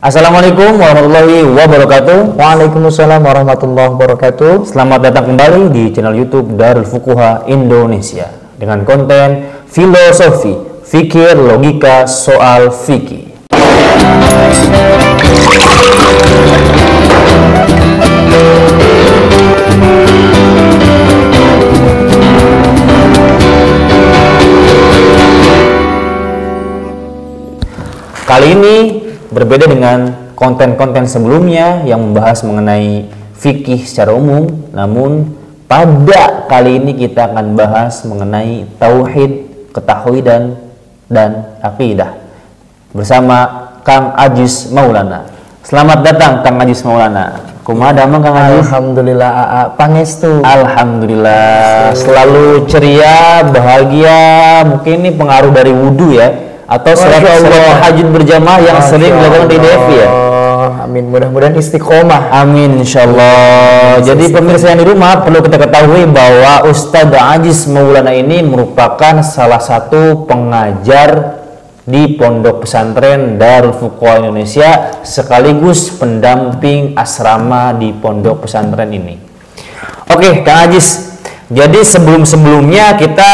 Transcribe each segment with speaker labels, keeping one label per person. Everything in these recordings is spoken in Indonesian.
Speaker 1: Assalamualaikum warahmatullahi wabarakatuh.
Speaker 2: Waalaikumsalam warahmatullahi wabarakatuh.
Speaker 1: Selamat datang kembali di channel YouTube Darul Fuqaha Indonesia dengan konten filosofi, fikir, logika, soal fikih. Kali ini berbeda dengan konten-konten sebelumnya yang membahas mengenai fikih secara umum, namun pada kali ini kita akan bahas mengenai tauhid, ketauhidan dan akidah bersama Kang Ajis Maulana. Selamat datang Kang Ajis Maulana. Kumaha damang Kang Ajis?
Speaker 2: Alhamdulillah, pangestu.
Speaker 1: Alhamdulillah, selalu ceria, bahagia. Mungkin ini pengaruh dari wudhu ya, atau sholat tahajud berjamaah yang sering dilakukan di DFI ya.
Speaker 2: Amin, mudah-mudahan istiqomah.
Speaker 1: Amin, insyaallah. Jadi pemirsa yang di rumah perlu kita ketahui bahwa Ustadz Ajis Maulana ini merupakan salah satu pengajar di Pondok Pesantren Darul Fuqaha Indonesia sekaligus pendamping asrama di Pondok Pesantren ini. Oke, Kang Ajis. Jadi sebelum-sebelumnya kita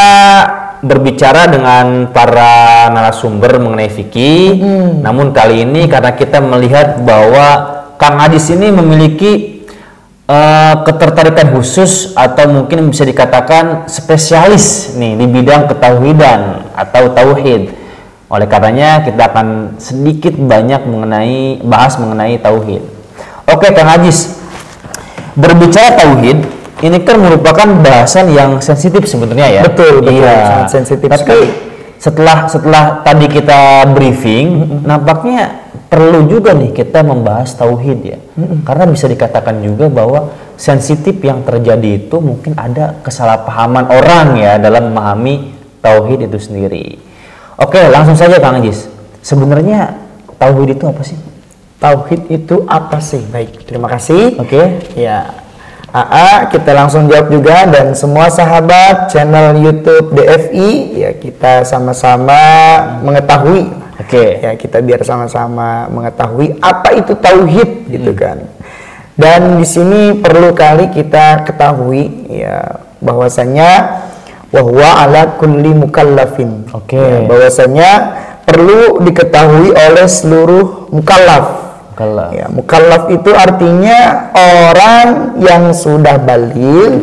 Speaker 1: berbicara dengan para narasumber mengenai fikih. Namun kali ini karena kita melihat bahwa Kang Ajis ini memiliki ketertarikan khusus atau mungkin bisa dikatakan spesialis nih di bidang ketauhidan atau tauhid. Oleh karenanya kita akan sedikit banyak bahas mengenai tauhid. Oke, Kang Ajis. Berbicara tauhid ini kan merupakan bahasan yang sensitif sebenarnya ya.
Speaker 2: Betul,
Speaker 1: iya,
Speaker 2: sangat sensitif.
Speaker 1: Tapi
Speaker 2: sekali.
Speaker 1: setelah tadi kita briefing, nampaknya perlu juga nih kita membahas tauhid ya. Karena bisa dikatakan juga bahwa sensitif yang terjadi itu mungkin ada kesalahpahaman orang ya dalam memahami tauhid itu sendiri. Oke, langsung saja Kang Ajis. Sebenarnya tauhid itu apa sih?
Speaker 2: Tauhid itu apa sih? Baik, terima kasih.
Speaker 1: Oke.
Speaker 2: Ya. Kita langsung jawab juga, dan semua sahabat channel YouTube DFI ya, kita sama-sama mengetahui.
Speaker 1: Oke.
Speaker 2: Ya, kita biar sama-sama mengetahui apa itu tauhid gitu kan. Dan di sini perlu kali kita ketahui ya bahwasanya wahwa ala kulli mukallafin.
Speaker 1: Oke.
Speaker 2: Ya, bahwasanya perlu diketahui oleh seluruh mukallaf. Ya, mukallaf itu artinya orang yang sudah baligh,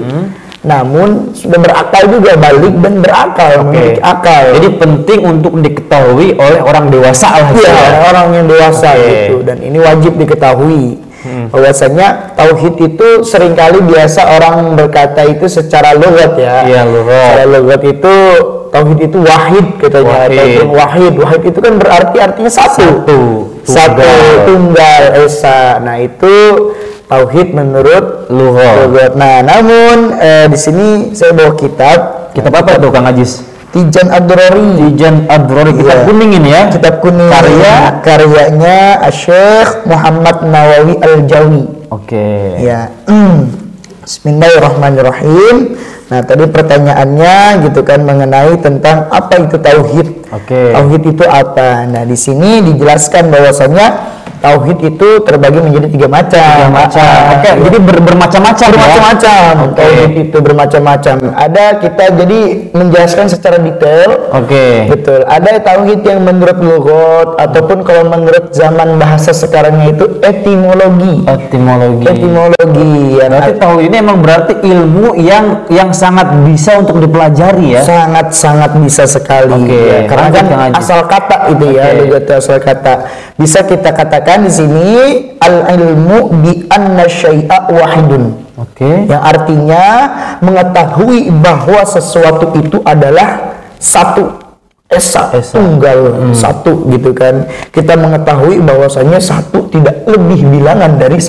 Speaker 2: namun sudah berakal juga, baligh dan berakal, memiliki akal.
Speaker 1: Jadi penting untuk diketahui oleh orang dewasa lah.
Speaker 2: Ya, orang yang dewasa gitu, dan ini wajib diketahui. Bahwasanya tauhid itu seringkali biasa orang berkata itu secara lughat ya.
Speaker 1: Iya, lughat.
Speaker 2: Secara lughat itu tauhid itu wahid katanya. Wahid itu kan berarti artinya satu tunggal esa. Nah, itu tauhid menurut lughat. Nah, namun di sini saya bawa kitab apa
Speaker 1: tuh Kang Ajis?
Speaker 2: Tijan Ad-Durari,
Speaker 1: kitab kuning ini ya.
Speaker 2: Kitab kuning. Karyanya Syekh Muhammad Nawawi Al-Jawi.
Speaker 1: Oke.
Speaker 2: Ya. Bismillahirrahmanirrahim. Nah, tadi pertanyaannya gitu kan mengenai tentang apa itu tauhid.
Speaker 1: Oke.
Speaker 2: Tauhid itu apa? Nah, di sini dijelaskan bahwasanya tauhid itu terbagi menjadi tiga macam.
Speaker 1: Oke. Jadi bermacam-macam.
Speaker 2: Tauhid itu bermacam-macam. Ada kita jadi menjelaskan secara detail.
Speaker 1: Oke.
Speaker 2: Betul. Ada tauhid yang menurut lughat ataupun kalau menurut zaman bahasa sekarangnya itu etimologi. Ya,
Speaker 1: berarti tauhid ini emang berarti ilmu yang sangat bisa untuk dipelajari ya.
Speaker 2: Sangat bisa sekali. Ya, karena kan asal kata itu ya, lughat asal kata. Bisa kita katakan di sini al-ilmu bi anna syai'a wahidun. Yang artinya mengetahui bahwa sesuatu itu adalah satu, esa. Tunggal, satu gitu kan. Kita mengetahui bahwasanya satu tidak lebih bilangan dari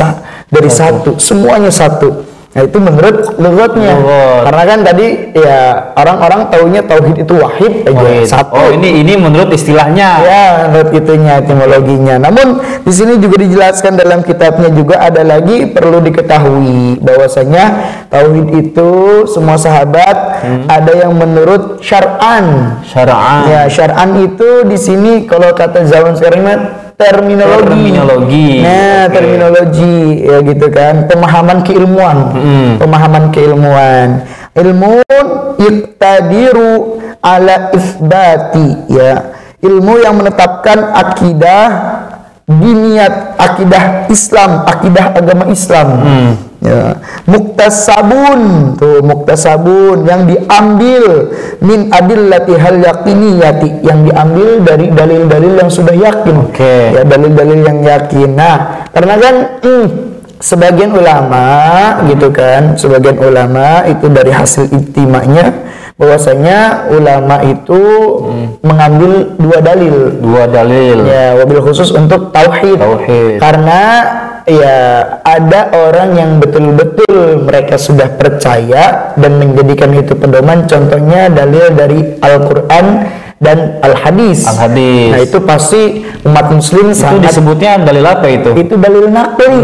Speaker 2: satu, semuanya satu. Nah, itu menurut lughatnya. Karena kan tadi ya orang-orang taunya tauhid itu wahid aja, satu.
Speaker 1: Oh, ini menurut istilahnya.
Speaker 2: Ya, menurut itunya, etimologinya. Namun di sini juga dijelaskan dalam kitabnya juga ada lagi perlu diketahui bahwasanya tauhid itu semua sahabat ada yang menurut syar'an.
Speaker 1: Syar'an.
Speaker 2: Ya, syar'an itu di sini kalau kata zaman sekarang terminologi. Nah, terminologi ya gitu kan, pemahaman keilmuan. Pemahaman keilmuan. Ilmu iqtadiru ala isbati, ya. Ilmu yang menetapkan akidah diniyat, akidah Islam, akidah agama Islam. Ya. Muktasabun, tuh muktasabun yang diambil min adillati hal yaqiniyati, yang diambil dari dalil-dalil yang sudah yakin. Ya, dalil-dalil yang yakin. Nah, karena kan sebagian ulama gitu kan, sebagian ulama itu dari hasil ijtima'nya bahwasanya ulama itu mengambil dua dalil ya, wabil khusus untuk tauhid. Karena ya ada orang yang betul-betul mereka sudah percaya dan menjadikan itu pedoman, contohnya dalil dari Al-Quran dan Al-Hadis. Nah, itu pasti umat muslim
Speaker 1: itu sangat disebutnya dalil apa itu?
Speaker 2: Itu dalil nakli.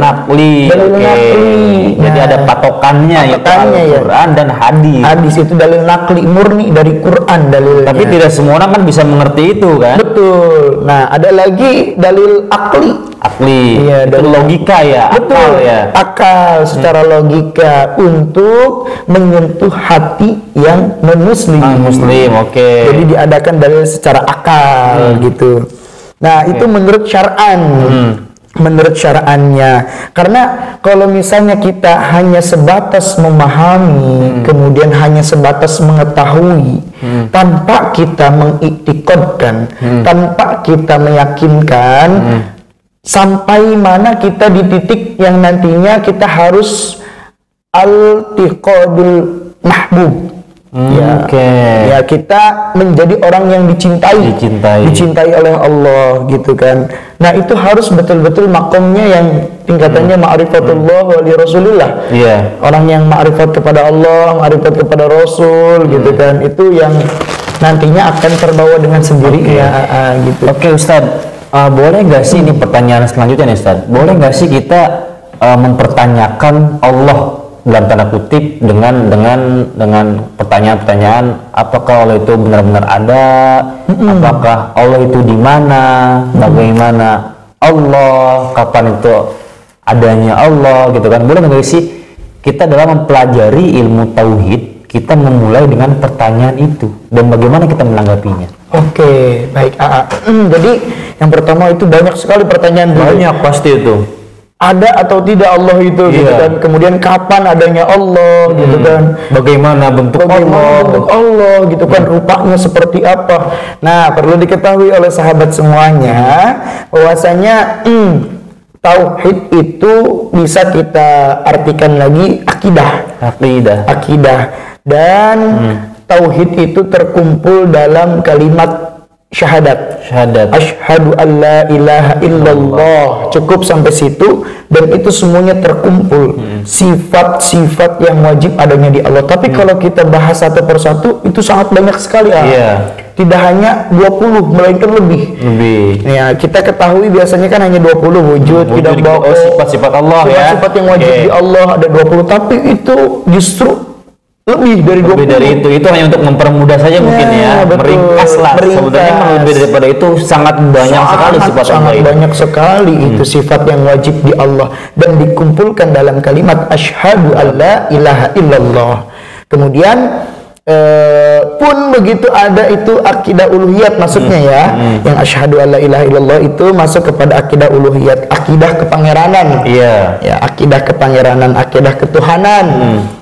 Speaker 2: Dalil nakli.
Speaker 1: Jadi ada patokannya yaitu Al-Quran dan Hadis.
Speaker 2: Hadis itu dalil nakli, murni dari Quran dalilnya.
Speaker 1: Tapi tidak semua orang kan bisa mengerti itu kan?
Speaker 2: Betul. Nah, ada lagi dalil akli.
Speaker 1: Iya, itu logika ya.
Speaker 2: Betul. Akal secara logika untuk menyentuh hati yang non-muslim. Jadi diadakan dalil secara akal gitu. Nah, itu menurut syar'an. Menurut syar'annya. Karena kalau misalnya kita hanya sebatas memahami, kemudian hanya sebatas mengetahui, tanpa kita mengiktiqadkan, tanpa kita meyakinkan, sampai mana kita di titik yang nantinya kita harus al-tiqadul mahbub. Ya, kita menjadi orang yang dicintai oleh Allah gitu kan. Nah, itu harus betul-betul makomnya yang tingkatannya ma'rifatullah wa li rasulillah. Orang yang ma'rifat kepada Allah, ma'rifat kepada Rasul gitu kan. Itu yang nantinya akan terbawa dengan sendirinya gitu.
Speaker 1: Ustadz, boleh nggak sih ini pertanyaan selanjutnya nih Ustadz? Boleh nggak sih kita mempertanyakan Allah dalam tanda kutip dengan pertanyaan-pertanyaan, apakah Allah itu benar-benar ada, apakah Allah itu di mana, bagaimana Allah, kapan itu adanya Allah gitu kan? Boleh nggak sih kita dalam mempelajari ilmu tauhid kita memulai dengan pertanyaan itu dan bagaimana kita menanggapinya?
Speaker 2: Baik. Jadi yang pertama itu banyak sekali pertanyaan.
Speaker 1: Banyak pasti itu.
Speaker 2: Ada atau tidak Allah itu gitu kan. Kemudian kapan adanya Allah gitu kan.
Speaker 1: Bagaimana bentuk
Speaker 2: Allah gitu kan, rupanya seperti apa. Nah, perlu diketahui oleh sahabat semuanya bahwasanya tauhid itu bisa kita artikan lagi akidah. Dan tauhid itu terkumpul dalam kalimat syahadat. Asyhadu an la ilaha illallah. Cukup sampai situ dan itu semuanya terkumpul. Sifat-sifat yang wajib adanya di Allah. Tapi kalau kita bahas satu persatu itu sangat banyak sekali. Tidak hanya 20 melainkan lebih. Ya, kita ketahui biasanya kan hanya 20 wujud kita bawa
Speaker 1: sifat-sifat Allah
Speaker 2: sifat yang wajib di Allah ada 20, tapi itu justru lebih dari 20.
Speaker 1: Itu hanya untuk mempermudah saja mungkin ya, meringkas lah. Sebenarnya lebih daripada itu sangat banyak sekali sifat Allah.
Speaker 2: Sangat banyak sekali itu sifat yang wajib di Allah dan dikumpulkan dalam kalimat asyhadu alla ilaha illallah. Kemudian pun begitu ada itu akidah uluhiyat maksudnya ya. Yang asyhadu alla ilaha illallah itu masuk kepada akidah uluhiyat, akidah kepangeranan. Ya, akidah kepangeranan, akidah ketuhanan.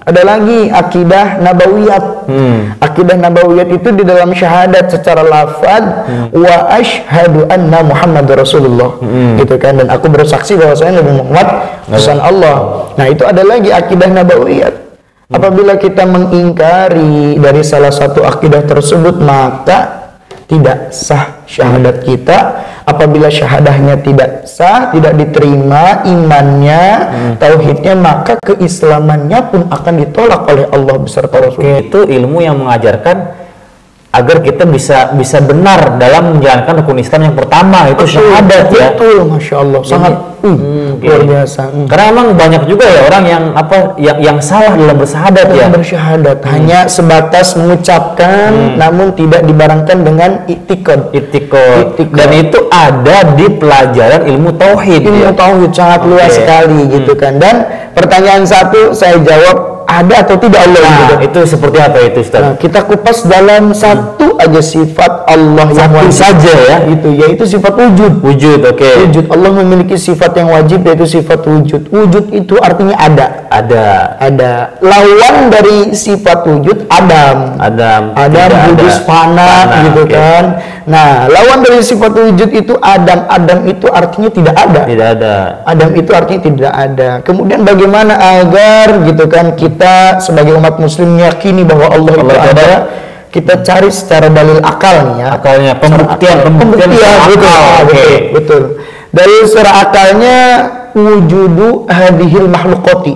Speaker 2: Ada lagi akidah nabawiyat. Akidah nabawiyat itu di dalam syahadat secara lafaz wa asyhadu anna Muhammadar Rasulullah. Gitu kan, dan aku bersaksi bahwasanya Nabi Muhammad utusan Allah. Nah, itu ada lagi akidah nabawiyat. Apabila kita mengingkari dari salah satu akidah tersebut, maka tidak sah syahadat kita. Apabila syahadahnya tidak sah, tidak diterima imannya, tauhidnya, maka keislamannya pun akan ditolak oleh Allah beserta Rasul.
Speaker 1: Itu ilmu yang mengajarkan agar kita bisa benar dalam menjalankan rukun Islam yang pertama, itu syahadat ya.
Speaker 2: Betul, Masya Allah, sangat luar biasa.
Speaker 1: Karena emang banyak juga ya orang yang salah dalam bersyahadat ya.
Speaker 2: Bersyahadat hanya sebatas mengucapkan, namun tidak dibarengkan dengan i'tiqad.
Speaker 1: Dan itu ada di pelajaran ilmu tauhid.
Speaker 2: Ilmu tauhid sangat luas sekali gitu kan. Dan pertanyaan satu saya jawab, ada atau tidak Allah?
Speaker 1: Nah, itu seperti apa itu, Ustaz?
Speaker 2: Nah, kita kupas dalam satu aja sifat Allah yang wajib
Speaker 1: saja ya,
Speaker 2: yaitu sifat wujud.
Speaker 1: Wujud.
Speaker 2: Wujud. Allah memiliki sifat yang wajib, yaitu sifat wujud. Wujud itu artinya ada. Lawan dari sifat wujud Adam wujud fana gitu kan. Nah, lawan dari sifat wujud itu Adam itu artinya tidak ada. Adam itu artinya tidak ada. Kemudian bagaimana agar gitu kan kita sebagai umat muslim meyakini bahwa Allah itu ada? Kita cari secara dalil akal nih ya.
Speaker 1: Akalnya, pembuktian
Speaker 2: betul. Dalil secara akalnya wujudu hadhil makhluqati.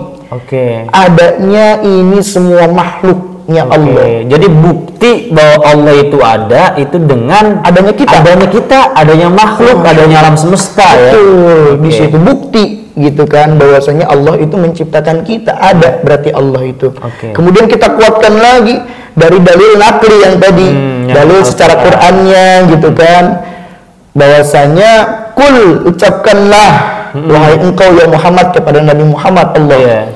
Speaker 2: Adanya ini semua makhluknya Allah.
Speaker 1: Jadi bukti bahwa Allah itu ada itu dengan adanya kita, adanya makhluk, adanya alam semesta.
Speaker 2: Betul. Di situ bukti gitu kan bahwasanya Allah itu menciptakan kita, ada berarti Allah itu. Kemudian kita kuatkan lagi dari dalil nakli yang tadi, dalil secara Qur'annya gitu kan, bahwasanya kul, ucapkanlah wahai engkau ya Muhammad kepada Nabi Muhammad Allah.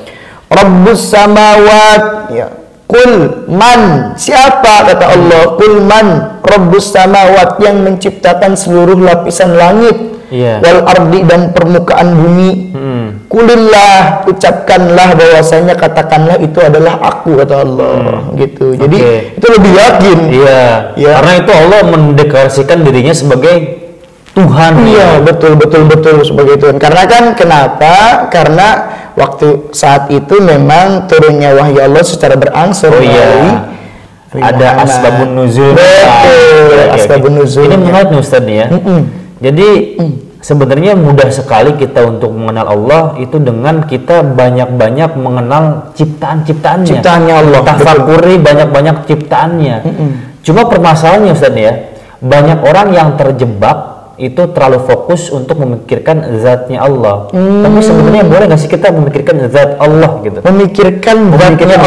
Speaker 2: Rabbus samawat, ya. Kul man, siapa kata Allah? Kul man Rabbus samawat, yang menciptakan seluruh lapisan langit, wal ardi, dan permukaan bumi. Kulillah, ucapkanlah bahwasanya, katakanlah itu adalah aku kata Allah. Gitu. Jadi itu lebih yakin.
Speaker 1: Karena itu Allah mendeklarasikan dirinya sebagai Tuhan.
Speaker 2: Betul sebagai Tuhan. Karena kan kenapa? Karena waktu saat itu memang turunnya wahyu Allah secara berangsur.
Speaker 1: Ada asbabun nuzul.
Speaker 2: Asbabun nuzul.
Speaker 1: Ini menarik nih Ustaz ya. Jadi sebenarnya mudah sekali kita untuk mengenal Allah itu dengan kita banyak-banyak mengenal ciptaannya Allah. Tafakuri banyak-banyak ciptaannya. Cuma permasalahannya Ustaz ya, banyak orang yang terjebak itu terlalu fokus untuk memikirkan zatnya Allah. Tapi sebenarnya boleh nggak sih kita memikirkan zat Allah gitu?
Speaker 2: Memikirkan zatnya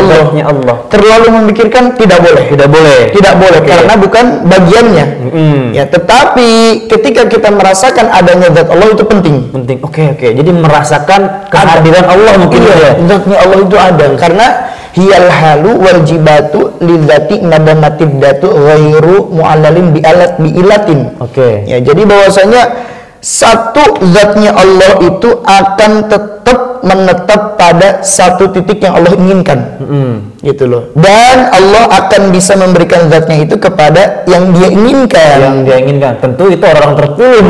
Speaker 2: Allah. Terlalu memikirkan tidak boleh. Karena bukan bagiannya. Ya, tetapi ketika kita merasakan adanya zat Allah itu penting.
Speaker 1: Jadi merasakan kehadiran Allah mungkin
Speaker 2: zatnya Allah itu ada. Karena hiyal halu wal jibatu lidzati nadamatid datu ghairu mu'allalin bi'ilatin. Ya, jadi bahwasanya satu zatnya Allah itu akan tetap menetap pada satu titik yang Allah inginkan. Gitu loh. Dan Allah akan bisa memberikan zatnya itu kepada yang dia inginkan.
Speaker 1: Tentu itu orang terpilih.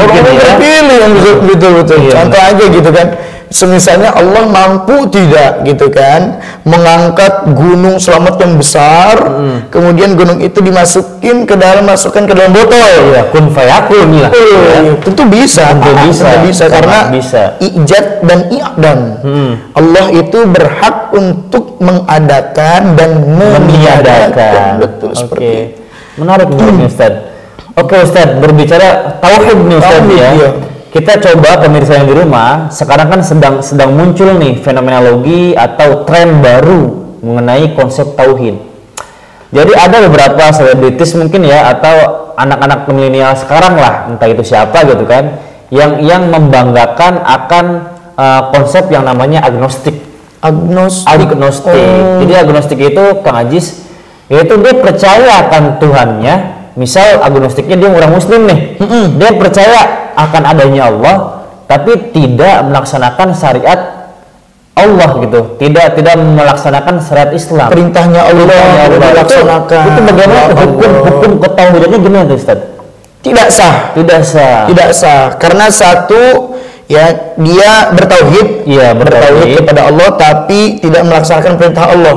Speaker 2: Yang betul. Contoh aja gitu kan. Semisalnya Allah mampu tidak gitu kan mengangkat gunung Slamet yang besar, kemudian gunung itu masukkan ke dalam botol.
Speaker 1: Kun fayakun lah.
Speaker 2: Tentu bisa karena ijad dan i'dam. Allah itu berhak untuk mengadakan dan meniadakan. Betul seperti itu.
Speaker 1: Menarik nih Ustaz. Ustaz, berbicara tauhid nih Ustaz ya. Kita coba pemirsa yang di rumah, sekarang kan sedang muncul nih fenomenologi atau tren baru mengenai konsep tauhid. Jadi ada beberapa selebritis mungkin ya, atau anak-anak milenial sekarang lah, entah itu siapa gitu kan, yang membanggakan akan konsep yang namanya agnostik. Jadi agnostik itu Kang Ajis, yaitu dia percaya akan Tuhannya. Misal agnostiknya dia orang muslim nih, dia percaya akan adanya Allah, tapi tidak melaksanakan syariat Allah gitu, tidak melaksanakan syariat Islam.
Speaker 2: Perintahnya Allah dilaksanakan.
Speaker 1: Itu bagaimana hukum ketauhidannya gimana tuh Ustaz?
Speaker 2: Tidak sah. Karena satu ya, dia bertauhid kepada Allah tapi tidak melaksanakan perintah Allah.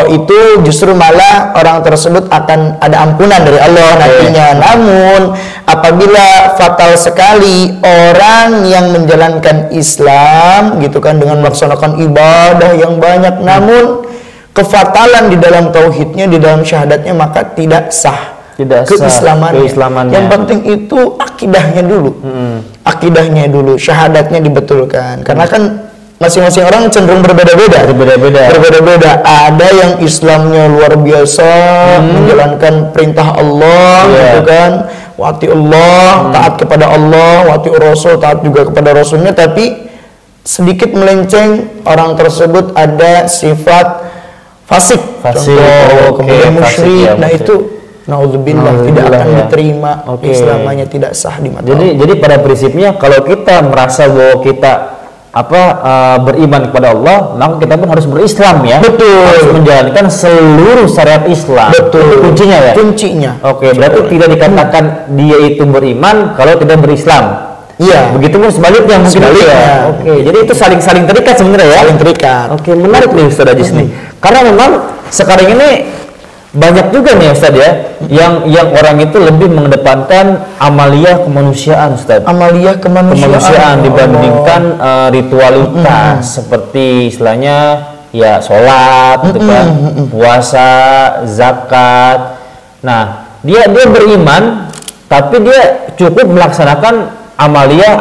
Speaker 2: Itu justru malah orang tersebut akan ada ampunan dari Allah nantinya. Namun apabila fatal sekali orang yang menjalankan Islam gitu kan dengan melaksanakan ibadah yang banyak, namun kefatalan di dalam tauhidnya, di dalam syahadatnya, maka tidak sah. Keislamannya. Yang penting itu akidahnya dulu. Akidahnya dulu, syahadatnya dibetulkan. Karena kan masing-masing orang cenderung berbeda-beda. Ada yang Islamnya luar biasa, menjalankan perintah Allah, gitu kan. Wati Allah, taat kepada Allah, wati Rasul, taat juga kepada Rasulnya, tapi sedikit melenceng, orang tersebut ada sifat fasik. Contoh, kemudian musyrik. Nah itu naudzubillah tidak akan diterima, Islamannya tidak sah di mata Allah.
Speaker 1: Jadi pada prinsipnya kalau kita merasa bahwa kita beriman kepada Allah, maka kita pun harus berislam ya.
Speaker 2: Betul.
Speaker 1: Harus menjalankan seluruh syariat Islam.
Speaker 2: Betul.
Speaker 1: Itu kuncinya ya.
Speaker 2: Kuncinya.
Speaker 1: Berarti tidak dikatakan dia itu beriman kalau tidak berislam.
Speaker 2: Iya.
Speaker 1: Begitupun sebaliknya mungkin ya. Jadi itu saling terikat sebenarnya ya.
Speaker 2: Saling terikat.
Speaker 1: Menarik nih Ustaz Ajis nih. Karena memang sekarang ini banyak juga nih Ustaz ya, yang orang itu lebih mengedepankan amaliyah kemanusiaan Ustaz.
Speaker 2: Amaliyah kemanusiaan
Speaker 1: dibandingkan ritualitas seperti istilahnya ya sholat, gitu kan, puasa, zakat. Nah, dia beriman, tapi dia cukup melaksanakan amaliyah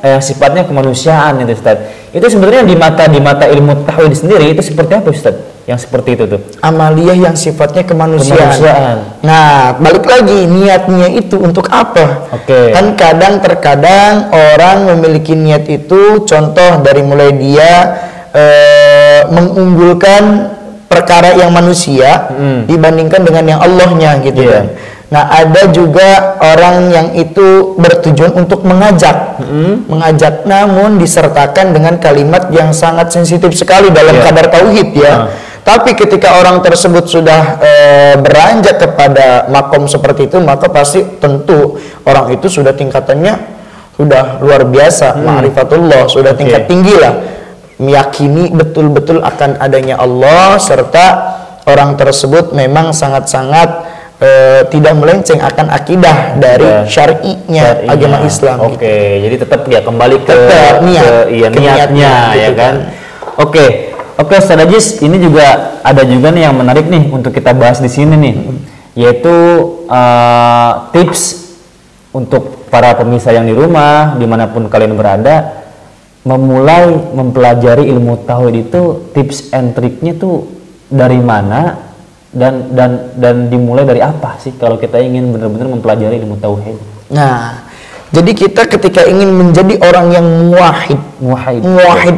Speaker 1: yang sifatnya kemanusiaan itu Ustaz. Itu sebenarnya di mata ilmu tauhid sendiri itu seperti apa Ustaz? Yang seperti itu tuh.
Speaker 2: Amaliyah yang sifatnya kemanusiaan. Nah, balik lagi niatnya itu untuk apa? Kan terkadang orang memiliki niat itu, contoh dari mulai dia mengunggulkan perkara yang manusia dibandingkan dengan yang Allahnya gitu kan. Nah, ada juga orang yang itu bertujuan untuk mengajak, namun disertakan dengan kalimat yang sangat sensitif sekali dalam kadar tauhid ya. Tapi ketika orang tersebut sudah beranjak kepada makom seperti itu, maka pasti tentu orang itu sudah tingkatannya sudah luar biasa, ma'rifatullah, sudah tingkat tinggi lah, meyakini betul-betul akan adanya Allah, serta orang tersebut memang sangat-sangat tidak melenceng akan akidah dari syar'inya agama Islam.
Speaker 1: Jadi tetap dia kembali ke niatnya ya kan. Oke, Ustaz Ajis, ini juga ada juga nih yang menarik nih untuk kita bahas di sini nih, yaitu tips untuk para pemirsa yang di rumah dimanapun kalian berada, memulai mempelajari ilmu tauhid itu tips and triknya tuh dari mana dan dimulai dari apa sih kalau kita ingin benar-benar mempelajari ilmu tauhid?
Speaker 2: Nah, jadi kita ketika ingin menjadi orang yang muwahhid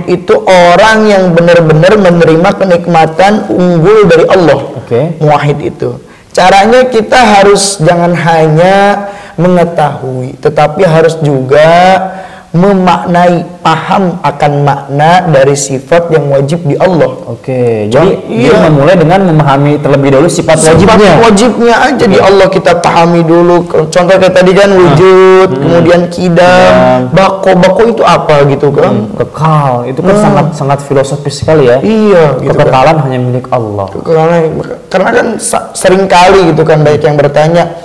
Speaker 2: itu orang yang benar-benar menerima kenikmatan unggul dari Allah. Muwahhid itu caranya kita harus jangan hanya mengetahui, tetapi harus juga memaknai, paham akan makna dari sifat yang wajib di Allah.
Speaker 1: Jadi dia memulai dengan memahami terlebih dahulu sifat
Speaker 2: wajibnya aja di Allah kita pahami dulu. Contoh kayak tadi kan wujud, kemudian kidam, bako itu apa gitu kan?
Speaker 1: Kekal, itu kan sangat filosofis sekali ya.
Speaker 2: Gitu
Speaker 1: kekekalan hanya milik Allah.
Speaker 2: Karena kan sering kali gitu kan baik yang bertanya,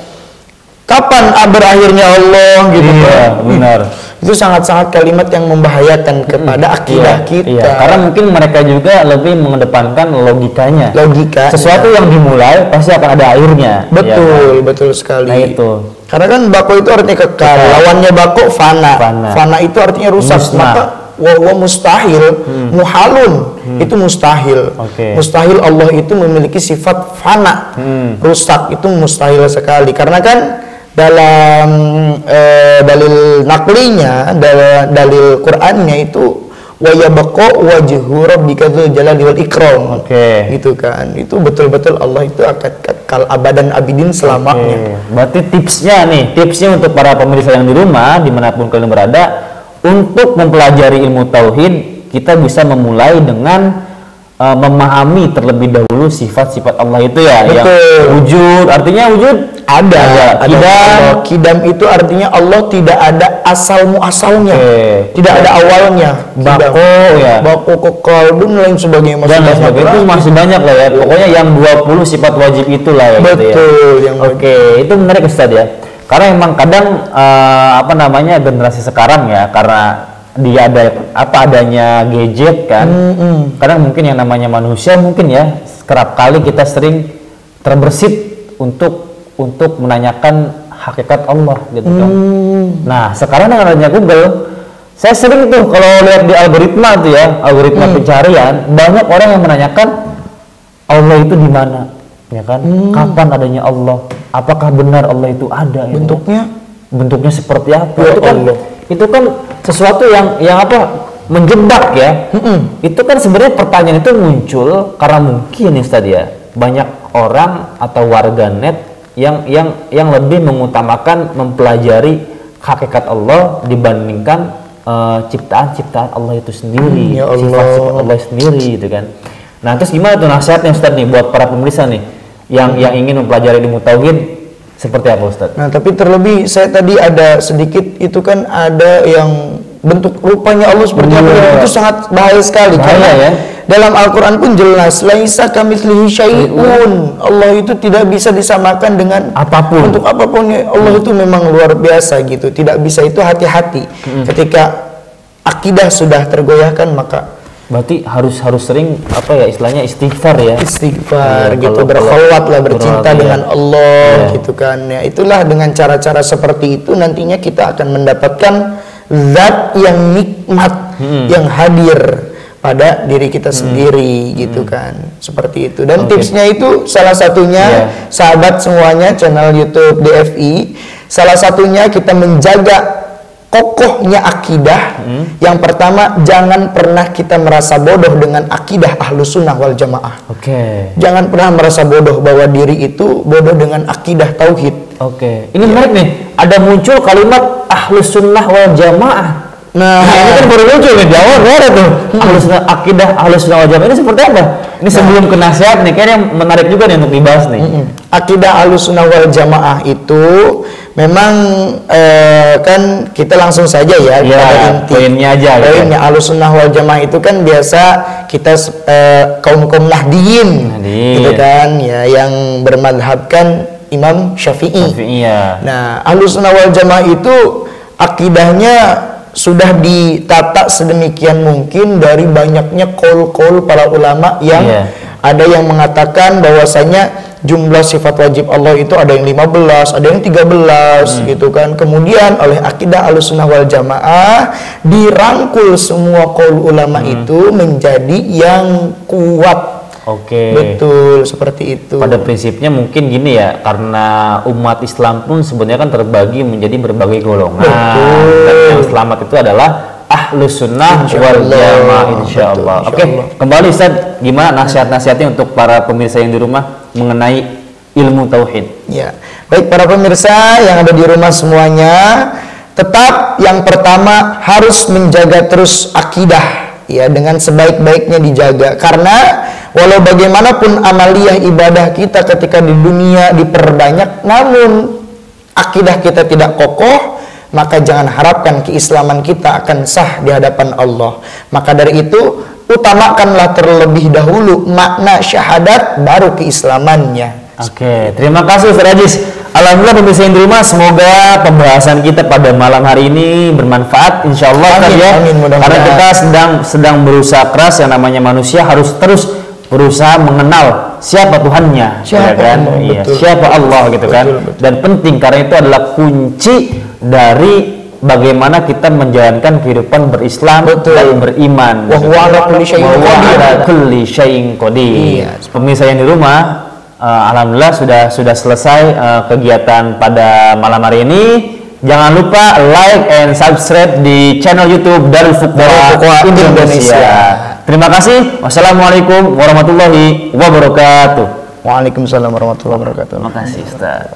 Speaker 2: kapan berakhirnya Allah gitu kan?
Speaker 1: Benar.
Speaker 2: Itu sangat-sangat kalimat yang membahayakan kepada akidah kita.
Speaker 1: Karena mungkin mereka juga lebih mengedepankan logikanya. Sesuatu yang dimulai pasti akan ada akhirnya.
Speaker 2: Betul sekali.
Speaker 1: Nah itu.
Speaker 2: Karena kan bako itu artinya kekal. Lawannya bako fana. Fana itu artinya rusak. Maka wa mustahil, muhalun itu mustahil. Mustahil Allah itu memiliki sifat fana, rusak itu mustahil sekali. Karena kan dalam dalil naklinya, dalil Qur'annya itu wa yabqa wajhu rabbika dzul jalali wal ikram. Gitu kan. Itu betul-betul Allah itu akan kekal abadan abidin selamanya.
Speaker 1: Berarti tipsnya untuk para pemirsa yang di rumah dimanapun kalian berada, untuk mempelajari ilmu tauhid kita bisa memulai dengan memahami terlebih dahulu sifat-sifat Allah itu ya. Yang wujud, artinya wujud ada.
Speaker 2: Kidam itu artinya Allah tidak ada asal-muasalnya, tidak ada awalnya. Bako, kekal, dan lain sebagainya.
Speaker 1: Itu masih banyak lah ya. Pokoknya yang 20 sifat wajib itulah ya. Itu menarik Ustaz ya. Karena emang kadang generasi sekarang ya, karena dia ada apa adanya gadget kan. Kadang mungkin yang namanya manusia mungkin ya kerap kali kita sering terbersit untuk menanyakan hakikat Allah gitu kan. Nah sekarang dengan adanya Google, saya sering tuh kalau lihat di algoritma tuh ya, algoritma pencarian, banyak orang yang menanyakan Allah itu di mana, ya kan? Kapan adanya Allah? Apakah benar Allah itu ada? Bentuknya seperti apa? Itu kan sesuatu yang apa? Menjebak ya. Itu kan sebenarnya pertanyaan itu muncul karena mungkin ya Ustaz ya, banyak orang atau warganet yang lebih mengutamakan mempelajari hakikat Allah dibandingkan ciptaan Allah itu sendiri, sifat-sifat Allah sendiri gitu kan. Nah, terus gimana tuh nasihatnya Ustaz nih buat para pemirsa nih yang ingin mempelajari ilmu tauhid seperti apa Ustaz?
Speaker 2: Nah, tapi terlebih saya tadi ada sedikit itu kan ada yang bentuk rupanya Allah seperti apa, itu sangat bahaya sekali karena ya? Dalam Al-Quran pun jelas laisa kamitslihi syai'un, Allah itu tidak bisa disamakan dengan
Speaker 1: apapun,
Speaker 2: untuk apapun. Allah itu memang luar biasa gitu, tidak bisa. Itu hati-hati ketika akidah sudah tergoyahkan, maka
Speaker 1: berarti harus sering apa ya istilahnya istighfar ya,
Speaker 2: gitu, berkholwat lah, bercinta dengan Allah gitu kan ya. Itulah dengan cara-cara seperti itu nantinya kita akan mendapatkan zat yang nikmat yang hadir pada diri kita sendiri gitu kan, seperti itu. Dan tipsnya itu salah satunya sahabat semuanya channel YouTube DFI, salah satunya kita menjaga kokohnya akidah. Yang pertama, jangan pernah kita merasa bodoh dengan akidah Ahlus Sunnah wal Jamaah. Jangan pernah merasa bodoh bahwa diri itu bodoh dengan akidah tauhid.
Speaker 1: Ini menarik nih, ada muncul kalimat Ahlus Sunnah wal Jamaah. Nah, ini kan baru muncul nih di awal tuh. Ahlus Sunnah, akidah Ahlus Sunnah wal Jamaah ini seperti apa? Ini sebelum ke nasihat nih, kayaknya menarik juga nih untuk dibahas nih.
Speaker 2: Akidah Ahlus Sunnah wal Jamaah itu memang kan kita langsung saja ya pada inti
Speaker 1: poinnya aja.
Speaker 2: Poinnya Ahlus Sunnah wal Jamaah itu kan biasa kita kaum Nahdiyin gitu kan ya, yang bermadhabkan Imam Syafi'i. Nah, Ahlus Sunnah wal Jamaah itu akidahnya sudah ditata sedemikian mungkin dari banyaknya qaul-qaul para ulama yang ada yang mengatakan bahwasanya jumlah sifat wajib Allah itu ada yang 15, ada yang 13 gitu kan. Kemudian oleh akidah Ahlussunnah wal Jamaah dirangkul semua qaul ulama itu menjadi yang kuat. Betul, seperti itu.
Speaker 1: Pada prinsipnya mungkin gini ya, karena umat Islam pun sebenarnya kan terbagi menjadi berbagai golongan. Dan yang selamat itu adalah Ahlus Sunnah wal Jamaah insyaallah. Kembali Ustaz, gimana nasihat-nasihatnya untuk para pemirsa yang di rumah mengenai ilmu tauhid?
Speaker 2: Ya, baik para pemirsa yang ada di rumah semuanya, tetap yang pertama harus menjaga terus akidah ya, dengan sebaik-baiknya dijaga, karena walau bagaimanapun amaliyah ibadah kita ketika di dunia diperbanyak, namun akidah kita tidak kokoh, maka jangan harapkan keislaman kita akan sah di hadapan Allah. Maka dari itu utamakanlah terlebih dahulu makna syahadat baru keislamannya.
Speaker 1: Terima kasih Ustaz Ajis. Alhamdulillah pemirsa yang di rumah, semoga pembahasan kita pada malam hari ini bermanfaat insyaallah kan ya. Karena kita sedang berusaha keras, yang namanya manusia harus terus berusaha mengenal siapa Tuhannya, siapa Allah gitu kan. Dan penting karena itu adalah kunci dari bagaimana kita menjalankan kehidupan berislam dan beriman. Wa ala kulli syai'in qadir. Pemirsa yang di rumah, alhamdulillah sudah selesai kegiatan pada malam hari ini. Jangan lupa like and subscribe di channel YouTube Darul Fuqaha Indonesia. Terima kasih. Wassalamualaikum warahmatullahi wabarakatuh.
Speaker 2: Waalaikumsalam warahmatullahi wabarakatuh.
Speaker 1: Terima kasih Ustaz.